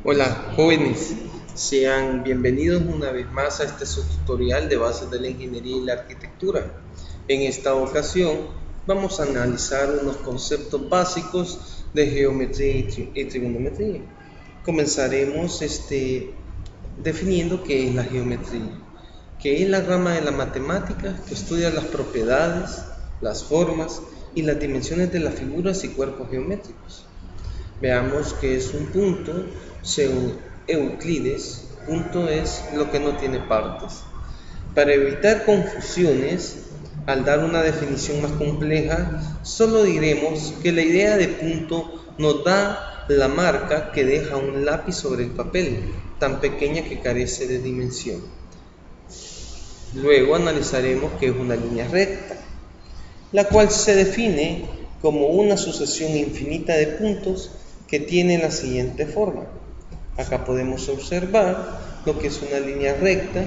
Hola jóvenes, sean bienvenidos una vez más a este subtutorial de bases de la ingeniería y la arquitectura. En esta ocasión vamos a analizar unos conceptos básicos de geometría y trigonometría. Comenzaremos definiendo qué es la geometría, que es la rama de la matemática que estudia las propiedades, las formas y las dimensiones de las figuras y cuerpos geométricos. Veamos qué es un punto según Euclides. Punto es lo que no tiene partes. Para evitar confusiones, al dar una definición más compleja, solo diremos que la idea de punto nos da la marca que deja un lápiz sobre el papel, tan pequeña que carece de dimensión. Luego analizaremos qué es una línea recta, la cual se define como una sucesión infinita de puntos que tiene la siguiente forma. Acá podemos observar lo que es una línea recta,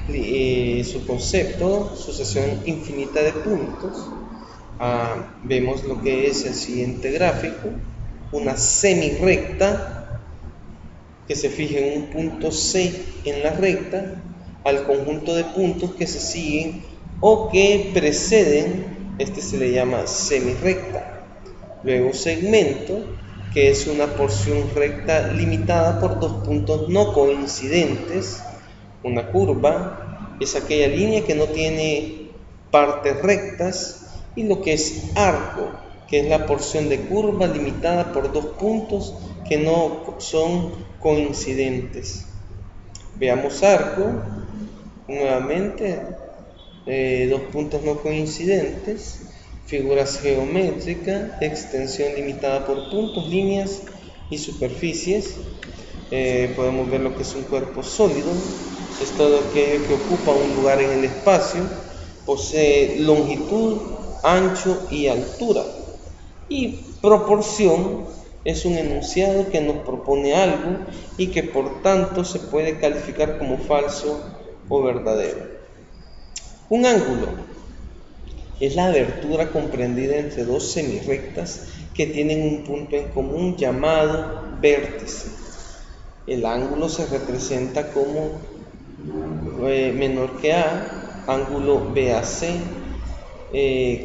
su concepto, sucesión infinita de puntos. Vemos lo que es el siguiente gráfico, una semirrecta que se fija en un punto C en la recta, al conjunto de puntos que se siguen o que preceden, se le llama semirrecta. Luego segmento, que es una porción recta limitada por dos puntos no coincidentes. Una curva es aquella línea que no tiene partes rectas, y lo que es arco, que es la porción de curva limitada por dos puntos que no son coincidentes. Veamos arco nuevamente, dos puntos no coincidentes, figuras geométricas, extensión limitada por puntos, líneas y superficies. Podemos ver lo que es un cuerpo sólido, es todo aquello que ocupa un lugar en el espacio, posee longitud, ancho y altura. Y proporción es un enunciado que nos propone algo y que por tanto se puede calificar como falso o verdadero. Un ángulo es la abertura comprendida entre dos semirrectas que tienen un punto en común llamado vértice. El ángulo se representa como menor que A, ángulo BAC,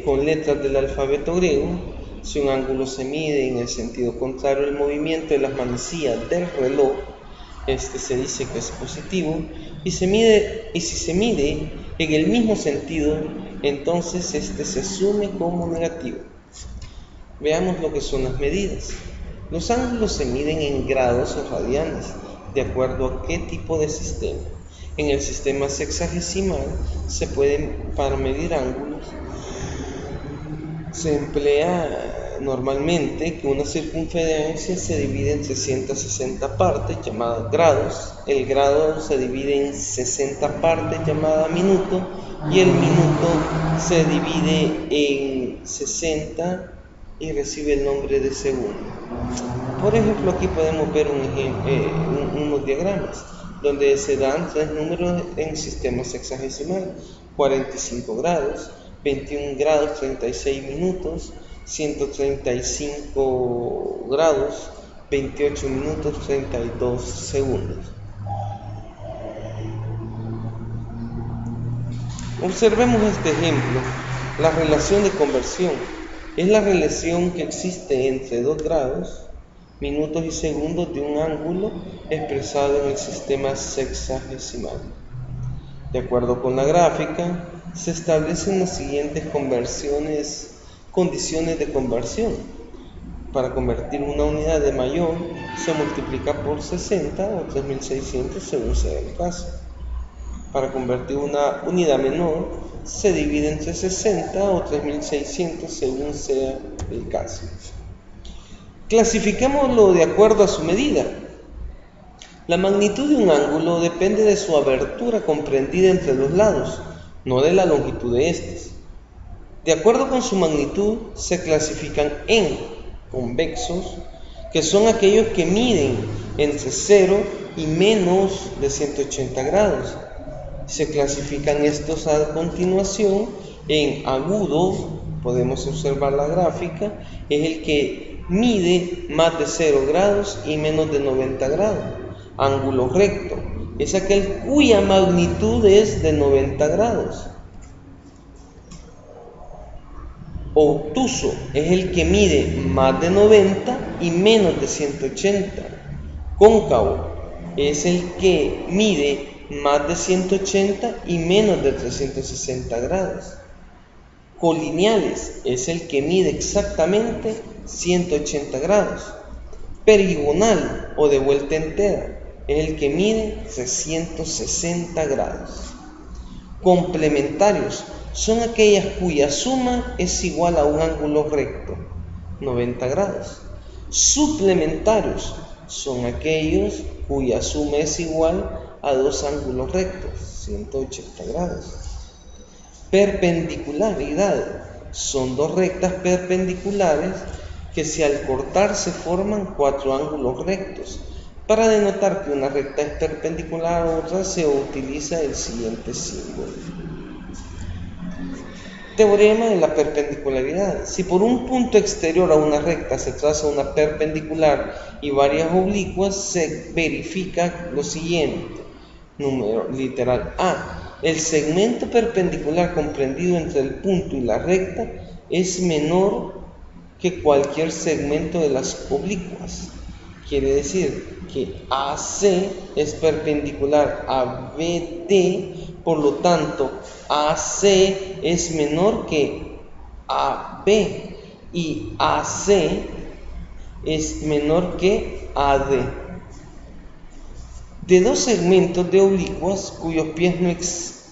con letras del alfabeto griego. Si un ángulo se mide en el sentido contrario al movimiento de las manecillas del reloj, se dice que es positivo, y si se mide en el mismo sentido, entonces se asume como negativo. Veamos lo que son las medidas. Los ángulos se miden en grados o radianes, de acuerdo a qué tipo de sistema. En el sistema sexagesimal para medir ángulos se emplea normalmente que una circunferencia se divide en 360 partes llamadas grados. El grado se divide en 60 partes llamadas minuto, y el minuto se divide en 60 y recibe el nombre de segundo. Por ejemplo, aquí podemos ver unos diagramas donde se dan tres números en sistema sexagesimal: 45 grados, 21 grados 36 minutos, 135 grados 28 minutos 32 segundos. Observemos este ejemplo. La relación de conversión es la relación que existe entre 2 grados, minutos y segundos de un ángulo expresado en el sistema sexagesimal. De acuerdo con la gráfica, se establecen las siguientes condiciones de conversión. Para convertir una unidad de mayor, se multiplica por 60 o 3600 según sea el caso. Para convertir una unidad menor, se divide entre 60 o 3600 según sea el caso. Clasificémoslo de acuerdo a su medida. La magnitud de un ángulo depende de su abertura comprendida entre los lados, no de la longitud de estos. De acuerdo con su magnitud, se clasifican en convexos, que son aquellos que miden entre 0 y menos de 180 grados. Se clasifican estos a continuación en agudo. Podemos observar la gráfica, es el que mide más de 0 grados y menos de 90 grados. Ángulo recto es aquel cuya magnitud es de 90 grados. Obtuso es el que mide más de 90 y menos de 180. Cóncavo es el que mide más de 180 y menos de 360 grados. Colineales es el que mide exactamente 180 grados. Perigonal o de vuelta entera es el que mide 360 grados. Complementarios son aquellas cuya suma es igual a un ángulo recto, 90 grados. Suplementarios son aquellos cuya suma es igual a dos ángulos rectos, 180 grados. Perpendicularidad son dos rectas perpendiculares que si al cortarse forman cuatro ángulos rectos. Para denotar que una recta es perpendicular a otra se utiliza el siguiente símbolo. Teorema de la perpendicularidad. Si por un punto exterior a una recta se traza una perpendicular y varias oblicuas, se verifica lo siguiente. Número literal A. El segmento perpendicular comprendido entre el punto y la recta es menor que cualquier segmento de las oblicuas. Quiere decir que AC es perpendicular a BD, por lo tanto AC es menor que AB y AC es menor que AD. De dos segmentos de oblicuas cuyos pies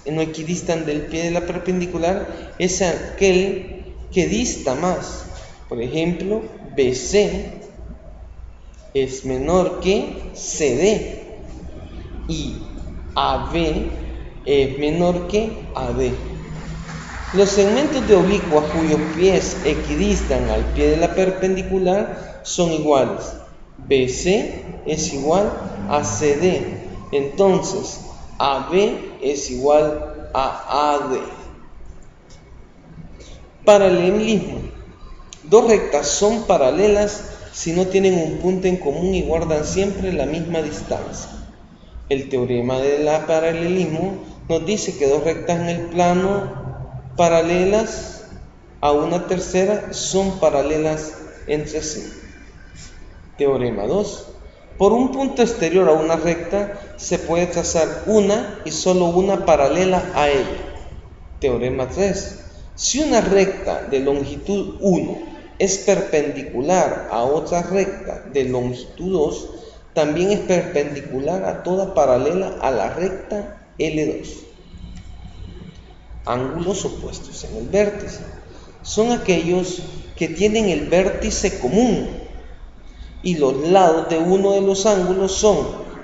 no equidistan del pie de la perpendicular es aquel que dista más. Por ejemplo, BC es menor que CD y AB es menor que AD. Los segmentos de oblicuas cuyos pies equidistan al pie de la perpendicular son iguales. BC es igual a CD, entonces AB es igual a AD. Paralelismo. Dos rectas son paralelas si no tienen un punto en común y guardan siempre la misma distancia. El teorema del paralelismo nos dice que dos rectas en el plano paralelas a una tercera son paralelas entre sí. Teorema 2. Por un punto exterior a una recta se puede trazar una y solo una paralela a ella. Teorema 3. Si una recta de longitud 1 es perpendicular a otra recta de longitud 2, también es perpendicular a toda paralela a la recta L2. Ángulos opuestos en el vértice son aquellos que tienen el vértice común y los lados de uno de los ángulos son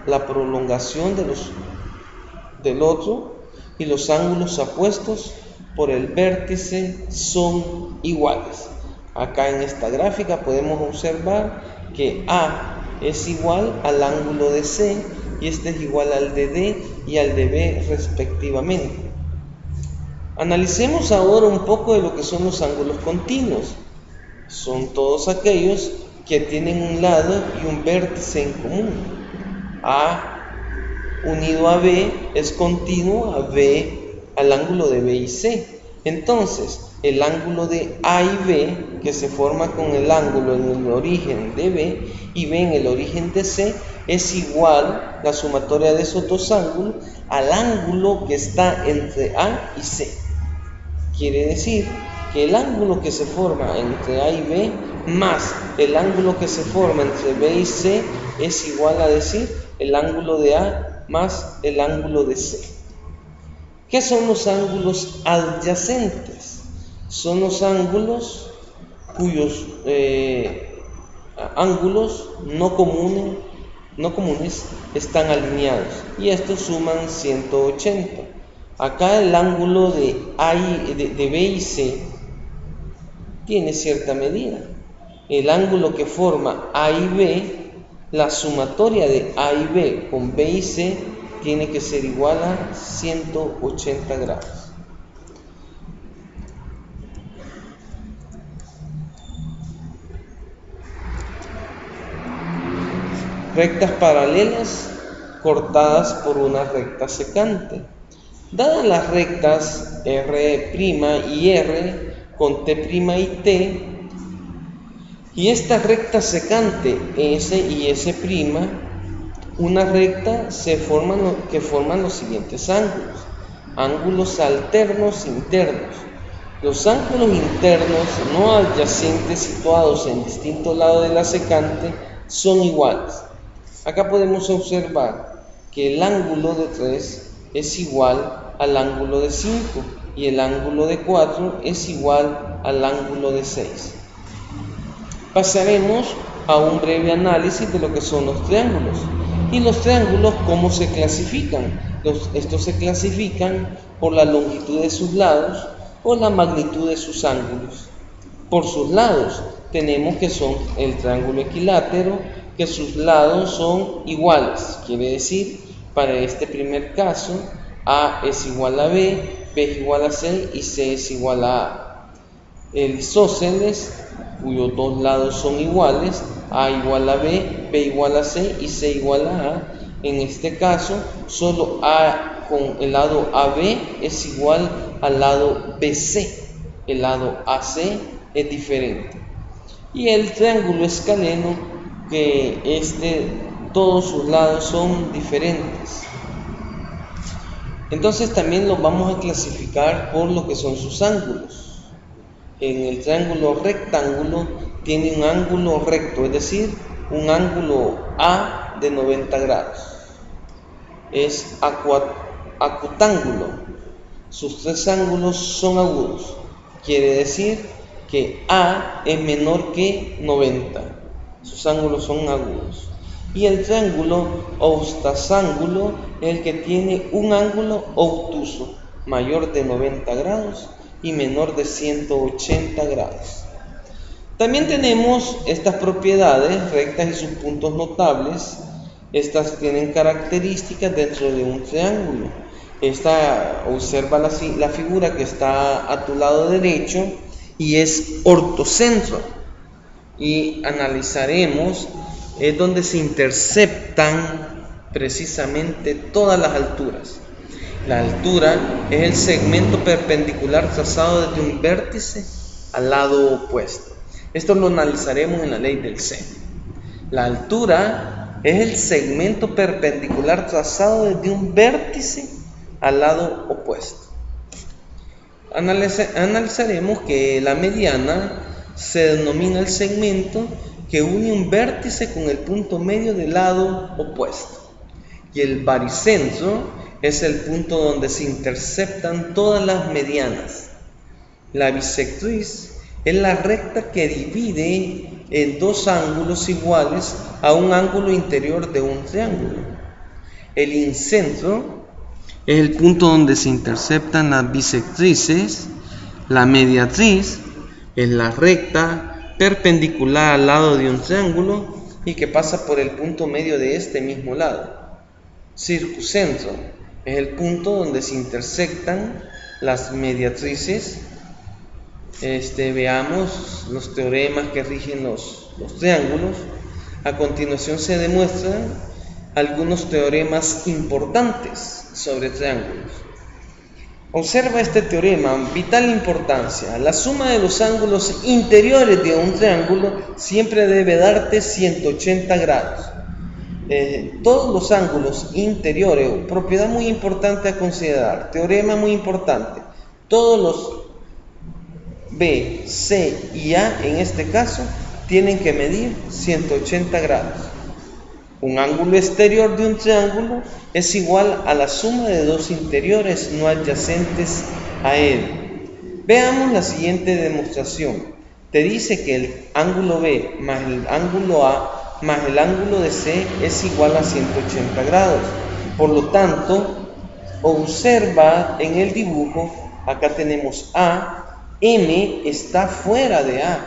la prolongación del otro, y los ángulos opuestos por el vértice son iguales. Acá en esta gráfica podemos observar que A es igual al ángulo de C y este es igual al de D y al de B respectivamente. Analicemos ahora un poco de lo que son los ángulos continuos. Son todos aquellos que tienen un lado y un vértice en común. A unido a B es continuo al ángulo de B y C. Entonces, el ángulo de A y B, que se forma con el ángulo en el origen de B y B en el origen de C, es igual, la sumatoria de esos dos ángulos, al ángulo que está entre A y C. Quiere decir que el ángulo que se forma entre A y B más el ángulo que se forma entre B y C es igual a decir el ángulo de A más el ángulo de C. ¿Qué son los ángulos adyacentes? Son los ángulos cuyos ángulos no comunes están alineados y estos suman 180. Acá el ángulo de B y C tiene cierta medida. El ángulo que forma A y B, la sumatoria de A y B con B y C tiene que ser igual a 180 grados. rectas paralelas cortadas por una recta secante. Dadas las rectas R' y R con T' y T, y esta recta secante S y S', una recta que forman los siguientes ángulos: ángulos alternos internos. Los ángulos internos no adyacentes situados en distintos lados de la secante son iguales. Acá podemos observar que el ángulo de 3 es igual al ángulo de 5 y el ángulo de 4 es igual al ángulo de 6. Pasaremos a un breve análisis de lo que son los triángulos. Y los triángulos, ¿cómo se clasifican? Estos se clasifican por la longitud de sus lados o la magnitud de sus ángulos. Por sus lados tenemos que son el triángulo equilátero, que sus lados son iguales. Quiere decir, para este primer caso, A es igual a B, B es igual a C y C es igual a A. El isósceles, cuyos dos lados son iguales, A igual a B, B igual a C y C igual a A. En este caso, solo A con el lado AB es igual al lado BC. El lado AC es diferente. Y el triángulo escaleno, que todos sus lados son diferentes. Entonces también lo vamos a clasificar por lo que son sus ángulos. En el triángulo rectángulo tiene un ángulo recto, es decir, un ángulo A de 90 grados. Es acutángulo. Sus tres ángulos son agudos. Quiere decir que A es menor que 90. Sus ángulos son agudos. Y el triángulo obtusángulo es el que tiene un ángulo obtuso, mayor de 90 grados y menor de 180 grados. También tenemos estas propiedades, rectas y sus puntos notables. Estas tienen características dentro de un triángulo. Observa la figura que está a tu lado derecho y es ortocentro. Y analizaremos, es donde se interceptan precisamente todas las alturas. La altura es el segmento perpendicular trazado desde un vértice al lado opuesto. Esto lo analizaremos en la ley del seno. La altura es el segmento perpendicular trazado desde un vértice al lado opuesto. Analizaremos que la mediana se denomina el segmento que une un vértice con el punto medio del lado opuesto. Y el baricentro es el punto donde se interceptan todas las medianas. La bisectriz es la recta que divide en dos ángulos iguales a un ángulo interior de un triángulo. El incentro es el punto donde se interceptan las bisectrices. La mediatriz es la recta perpendicular al lado de un triángulo y que pasa por el punto medio de este mismo lado. Circuncentro es el punto donde se intersectan las mediatrices. Veamos los teoremas que rigen los triángulos. A continuación se demuestran algunos teoremas importantes sobre triángulos. Observa este teorema, vital importancia. La suma de los ángulos interiores de un triángulo siempre debe darte 180 grados. Todos los ángulos interiores, propiedad muy importante a considerar, teorema muy importante, todos los B, C y A en este caso tienen que medir 180 grados. Un ángulo exterior de un triángulo es igual a la suma de dos interiores no adyacentes a él. Veamos la siguiente demostración. Te dice que el ángulo B más el ángulo A más el ángulo de C es igual a 180 grados. Por lo tanto, observa en el dibujo, acá tenemos A, M está fuera de A.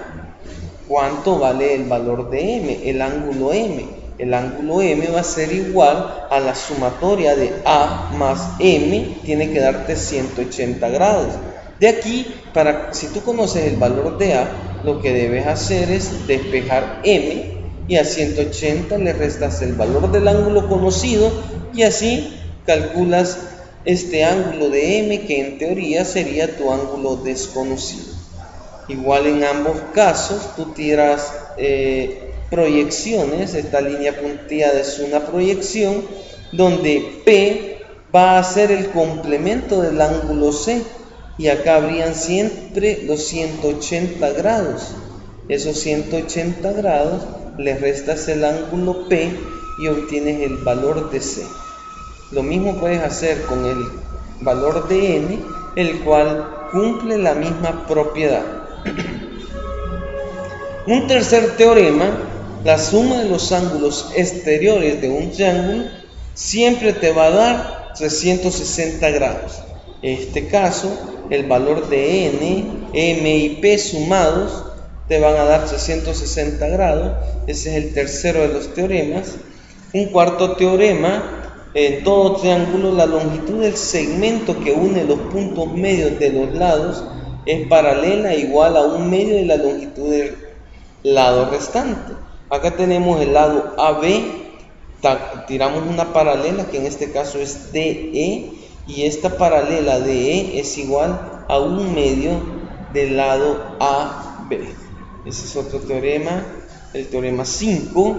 ¿Cuánto vale el valor de M? El ángulo M. El ángulo M va a ser igual a la sumatoria de A más M, tiene que darte 180 grados. De aquí, si tú conoces el valor de A, lo que debes hacer es despejar M y a 180 le restas el valor del ángulo conocido y así calculas este ángulo de M, que en teoría sería tu ángulo desconocido. Igual en ambos casos tú tiras proyecciones. Esta línea punteada es una proyección donde P va a ser el complemento del ángulo C y acá habrían siempre los 180 grados. Esos 180 grados le restas el ángulo P y obtienes el valor de C. Lo mismo puedes hacer con el valor de N, el cual cumple la misma propiedad. Un tercer teorema: la suma de los ángulos exteriores de un triángulo siempre te va a dar 360 grados. En este caso, el valor de N, M y P sumados te van a dar 360 grados. Ese es el tercero de los teoremas. Un cuarto teorema: en todo triángulo, la longitud del segmento que une los puntos medios de los lados es paralela igual a un medio de la longitud del lado restante. Acá tenemos el lado AB, tiramos una paralela que en este caso es DE, y esta paralela DE es igual a un medio del lado AB. Ese es otro teorema, el teorema 5.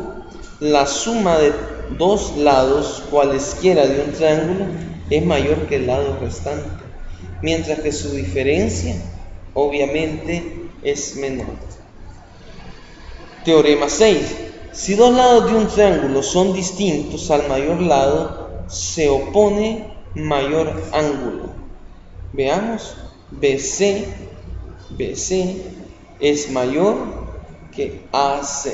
La suma de dos lados cualesquiera de un triángulo es mayor que el lado restante, mientras que su diferencia obviamente es menor. Teorema 6. Si dos lados de un triángulo son distintos, al mayor lado se opone mayor ángulo. Veamos, BC es mayor que AC.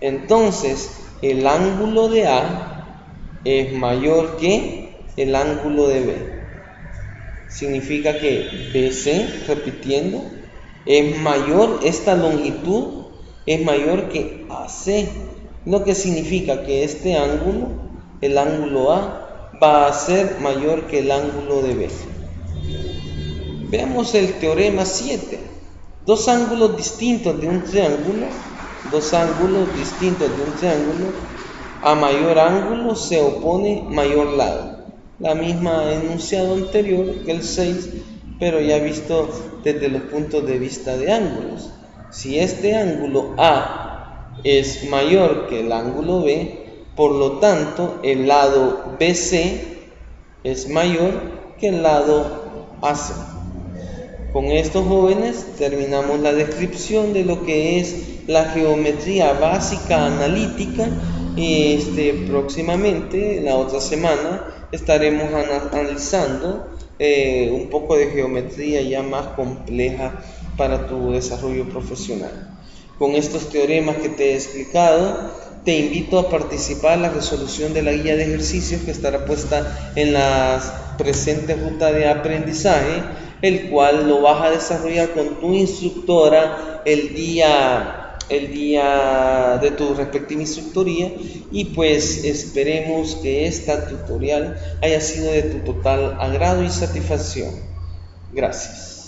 Entonces, el ángulo de A es mayor que el ángulo de B. Significa que BC, repitiendo, es mayor, esta longitud es mayor que AC, lo que significa que este ángulo, el ángulo A, va a ser mayor que el ángulo de B. Veamos el teorema 7. Dos ángulos distintos de un triángulo, a mayor ángulo se opone mayor lado. La misma enunciado anterior que el 6, pero ya visto desde los puntos de vista de ángulos. Si este ángulo A es mayor que el ángulo B, por lo tanto el lado BC es mayor que el lado AC. Con estos, jóvenes, terminamos la descripción de lo que es la geometría básica analítica. Próximamente, la otra semana, estaremos analizando un poco de geometría ya más compleja para tu desarrollo profesional. Con estos teoremas que te he explicado, te invito a participar en la resolución de la guía de ejercicios que estará puesta en la presente ruta de aprendizaje, el cual lo vas a desarrollar con tu instructora el día de tu respectiva instructoría, y pues esperemos que esta tutorial haya sido de tu total agrado y satisfacción. Gracias.